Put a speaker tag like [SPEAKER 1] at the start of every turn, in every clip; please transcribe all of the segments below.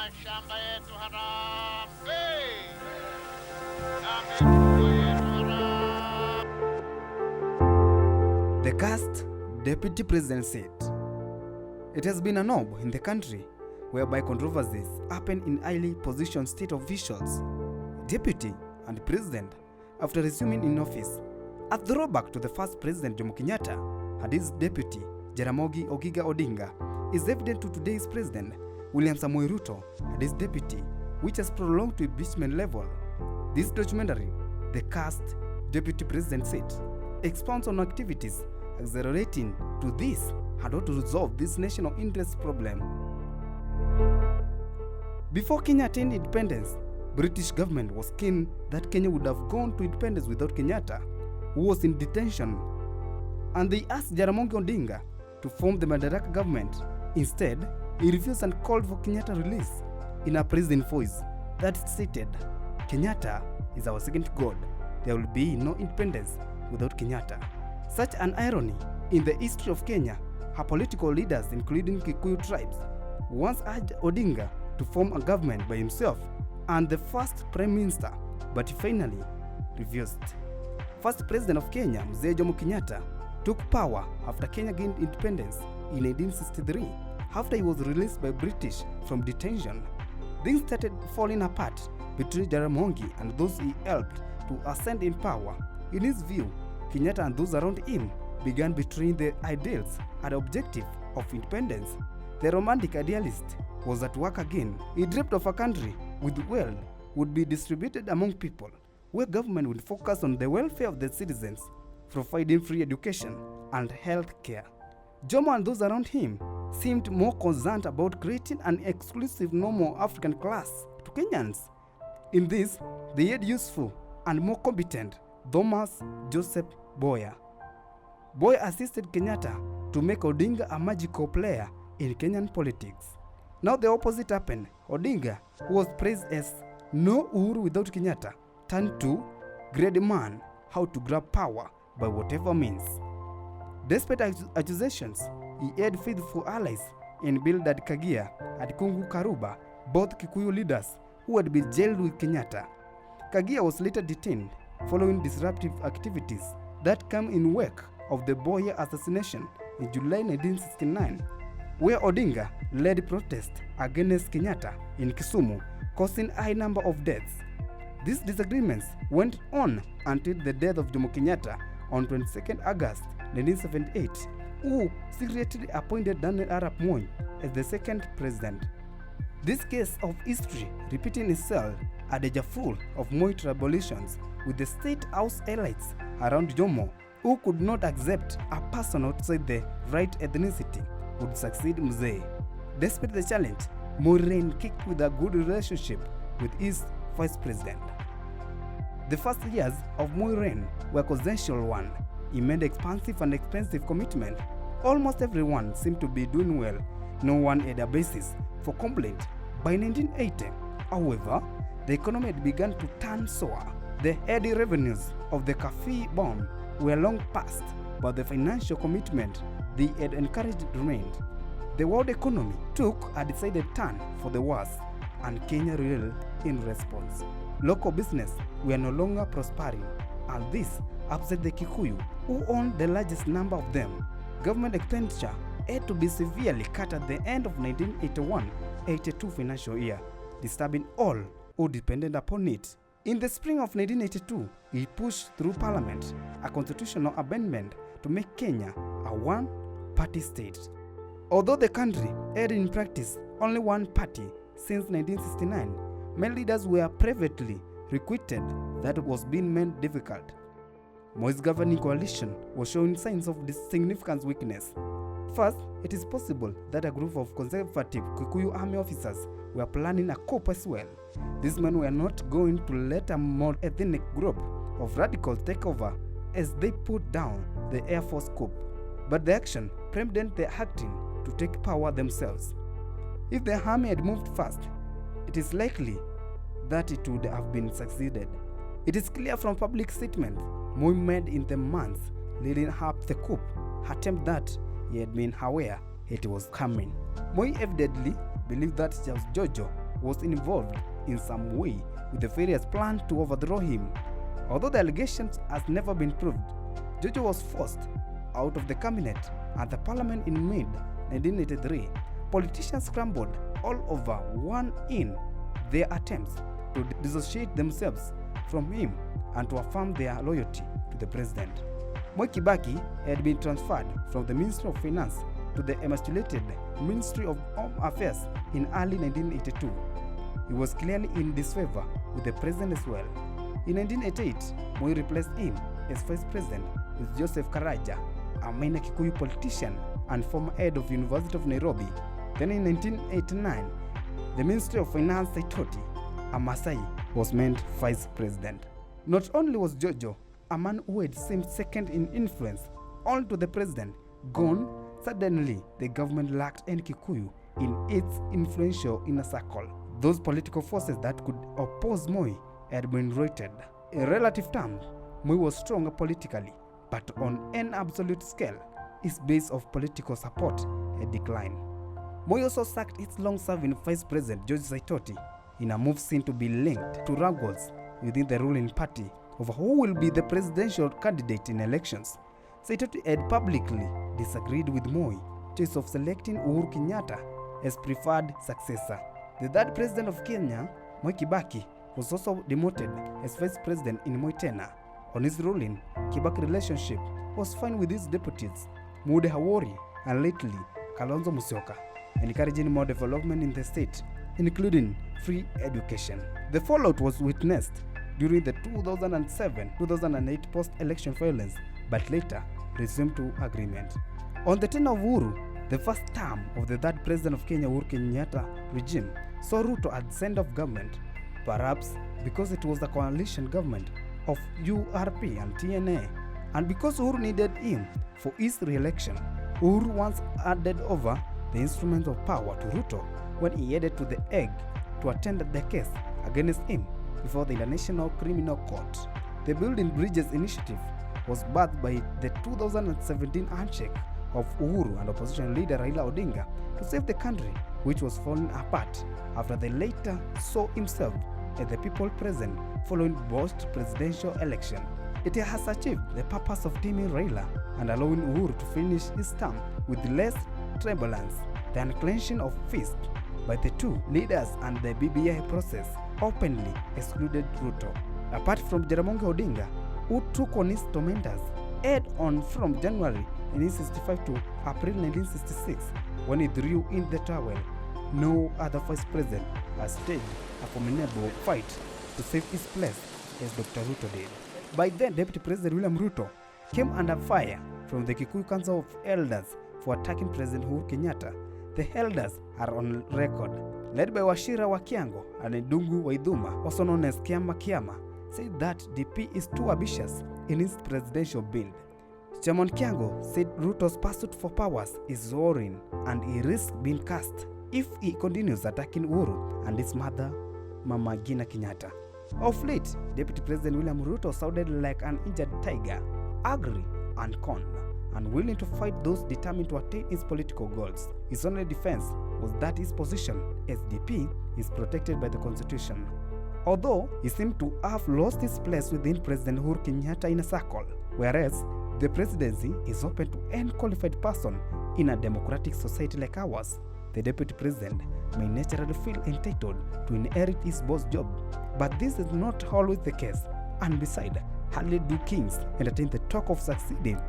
[SPEAKER 1] mashamba yetu harambee! Na mifugo yetu harambee!
[SPEAKER 2] The cast deputy president said, "It has been a norm in the country whereby controversies happen in highly positioned state officials, deputy and president, after resuming in office. A throwback to the first president Jomo Kenyatta and his deputy Jaramogi Oginga Odinga is evident to today's president William Samoei Ruto and his deputy, which has prolonged to impeachment level. This documentary, The Cast Deputy President Said, expounds on activities accelerating to this and how to resolve this national interest problem. Before Kenya attained independence, British government was keen that Kenya would have gone to independence without Kenyatta, who was in detention, and they asked Jaramogi Odinga to form the Madaraka government. Instead, he refused and called for Kenyatta release in a president voice that stated, "Kenyatta is our second god. There will be no independence without Kenyatta." Such an irony in the history of Kenya. Her political leaders, including Kikuyu tribes, once urged Odinga to form a government by himself and the first prime minister, but he finally refused. First president of Kenya, Mzee Jomo Kenyatta, took power after Kenya gained independence in 1963, after he was released by British from detention. Things started falling apart between Jaramogi and those he helped to ascend in power. In his view, Kenyatta and those around him began betraying the ideals and objective of independence. The romantic idealist was at work again. He dreamt of a country with wealth would be distributed among people, where government would focus on the welfare of the citizens, providing free education and health care. Jomo and those around him seemed more concerned about creating an exclusive normal African class to Kenyans. In this, they had useful and more competent Thomas Joseph Boya. Boya assisted Kenyatta to make Odinga a magical player in Kenyan politics. Now the opposite happened. Odinga, who was praised as no Uhuru without Kenyatta, turned to great man how to grab power by whatever means. Despite accusations, he had faithful allies in Bildad Kagia and Kungu Karuba, both Kikuyu leaders who had been jailed with Kenyatta. Kagia was later detained following disruptive activities that came in wake of the Boya assassination in July 1969, where Odinga led protests against Kenyatta in Kisumu, causing a high number of deaths. These disagreements went on until the death of Jomo Kenyatta on 22nd August 1978, who secretly appointed Daniel Arap Moi as the second president. This case of history repeating itself, a deja vu of Moi tribulations with the state house elites around Jomo, who could not accept a person outside the right ethnicity would succeed Mzee. Despite the challenge, Moi reigned kicked with a good relationship with his vice president. The first years of Moi reign were a consensual one. He made expansive and expensive commitment. Almost everyone seemed to be doing well. No one had a basis for complaint. By 1980, however, the economy had begun to turn sour. The heady revenues of the coffee bomb were long past, but the financial commitment they had encouraged remained. The world economy took a decided turn for the worse, and Kenya reeled in response. Local business were no longer prospering, and this upset the Kikuyu, who owned the largest number of them. Government expenditure had to be severely cut at the end of 1981-82 financial year, disturbing all who depended upon it. In the spring of 1982, he pushed through Parliament a constitutional amendment to make Kenya a one-party state. Although the country had in practice only one party since 1969, many leaders were privately recruited. That was being made difficult. Moi's governing coalition was showing signs of this significant weakness. First, it is possible that a group of conservative Kikuyu army officers were planning a coup as well. These men were not going to let a more ethnic group of radicals take over as they put down the Air Force coup. But the action prevented the acting to take power themselves. If the army had moved fast, it is likely that it would have been succeeded. It is clear from public statements Moi made in the months leading up the coup attempt that he had been aware it was coming. Moi evidently believed that Charles Jojo was involved in some way with the various plans to overthrow him. Although the allegations has never been proved, Jojo was forced out of the cabinet and the parliament in mid-1983. Politicians scrambled all over one in their attempts to dissociate themselves from him and to affirm their loyalty to the president. Moi Kibaki had been transferred from the Ministry of Finance to the emasculated Ministry of Home Affairs in early 1982. He was clearly in disfavor with the president as well. In 1988, Moi replaced him as vice president with Joseph Karaja, a minor Kikuyu politician and former head of University of Nairobi. Then in 1989, the Ministry of Finance Saitoti, a Masai, was made vice president. Not only was Jojo, a man who had seemed second in influence all to the president, gone, suddenly the government lacked any Kikuyu in its influential inner circle. Those political forces that could oppose Moi had been rated. In relative terms, Moi was stronger politically, but on an absolute scale, his base of political support had declined. Moi also sacked its long-serving vice president George Saitoti in a move seen to be linked to wrangles within the ruling party over who will be the presidential candidate in elections. Saitoti had publicly disagreed with Moi's choice of selecting Uhuru Kenyatta as preferred successor. The third president of Kenya, Moi Kibaki, was also demoted as vice president in Moi tenure. On his ruling, Kibaki's relationship was fine with his deputies, Mude Hawori and lately Kalonzo Musyoka, encouraging more development in the state, including free education. The fallout was witnessed during the 2007-2008 post-election violence, but later resumed to agreement. On the tenure of Uhuru, the first term of the third president of Kenya, Uhuru Kenyatta regime, saw Ruto at the center of government, perhaps because it was the coalition government of URP and TNA, and because Uhuru needed him for his re-election. Uhuru once handed over the instrument of power to Ruto when he headed to The Hague to attend the case against him before the International Criminal Court. The Building Bridges initiative was birthed by the 2017 handshake of Uhuru and opposition leader Raila Odinga to save the country, which was falling apart after the latter saw himself as the people present following both presidential election. It has achieved the purpose of teaming Raila and allowing Uhuru to finish his term with less turbulence. The unclenching of fists by the two leaders and the BBI process openly excluded Ruto. Apart from Jaramogi Odinga, who took on his tormentors head on from January 1965 to April 1966 when he threw in the towel, no other vice president has staged a formidable fight to save his place as Dr. Ruto did. By then, Deputy President William Ruto came under fire from the Kikuyu Council of Elders for attacking President Uhuru Kenyatta. The elders are on record, led by Wachira Wakiango and Ndungu Waithuma, also known as Kiama Kiama, said that DP is too ambitious in his presidential bid. Chairman Kiango said Ruto's pursuit for powers is soaring and he risks being cast if he continues attacking Uhuru and his mother, Mama Ngina Kenyatta. Of late, Deputy President William Ruto sounded like an injured tiger, angry and cornered, and willing to fight those determined to attain his political goals. His only defense was that his position as DP is protected by the Constitution. Although he seemed to have lost his place within President Uhuru Kenyatta in a circle, whereas the presidency is open to any qualified person in a democratic society like ours, the deputy president may naturally feel entitled to inherit his boss job. But this is not always the case, and besides, hardly do kings entertain the talk of succeeding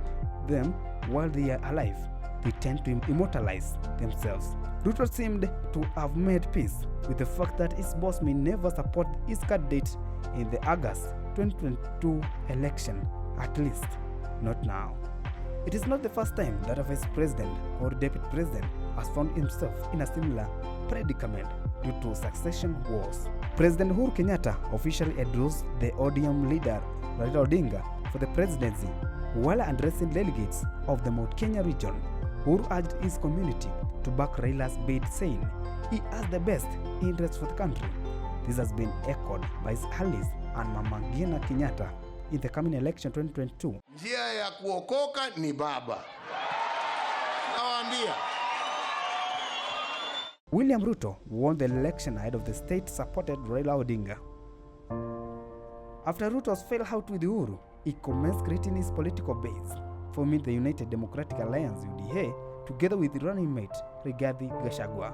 [SPEAKER 2] them while they are alive. They tend to immortalize themselves. Ruto seemed to have made peace with the fact that his boss may never support his candidate in the August 2022 election, at least not now. It is not the first time that a vice president or deputy president has found himself in a similar predicament due to succession wars. President Uhuru Kenyatta officially endorsed the ODM leader Raila Odinga for the presidency while addressing delegates of the Mount Kenya region. Uhuru urged his community to back Raila's bid, saying he has the best interests for the country. This has been echoed by his allies and Mama Ngina Kenyatta in the coming election 2022.
[SPEAKER 1] Njia ya kuokoka ni baba. Nawaambia.
[SPEAKER 2] William Ruto won the election ahead of the state-supported Raila Odinga. After Ruto's fell out with Uhuru, he commenced creating his political base, forming the United Democratic Alliance UDA together with running mate Rigathi Gachagua.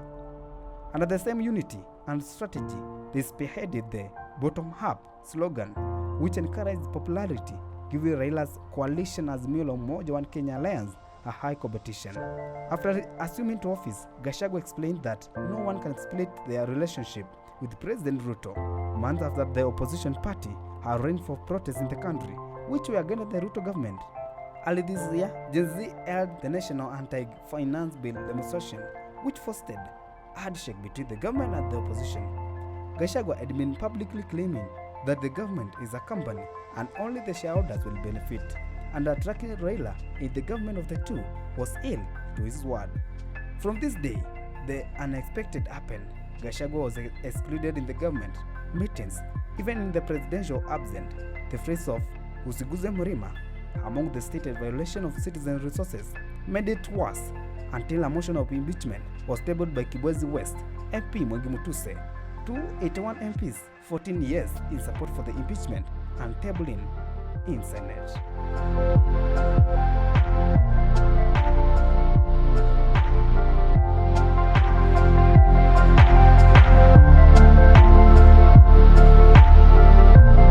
[SPEAKER 2] Under the same unity and strategy, they spearheaded the bottom-up slogan, which encouraged popularity, giving Raila's coalition Azimio la Umoja One Kenya Alliance a high competition. After assuming to office, Gachagua explained that no one can split their relationship with President Ruto, months after the opposition party had arranged for protests in the country, which were against the Ruto government. Early this year, Gen Z held the National Anti-Finance Bill demonstration, which fostered a handshake between the government and the opposition. Gachagua had been publicly claiming that the government is a company and only the shareholders will benefit, and that tracking Raila in the government of the two was ill to his word. From this day, the unexpected happened. Gachagua was excluded in the government meetings, even in the presidential absence. The phrase of "Usiguze Mlima" among the stated violation of citizen resources made it worse until a motion of impeachment was tabled by Kibwezi West MP Mwangi Mutuse. 281 MPs, 14 years in support for the impeachment and tabling in Senate.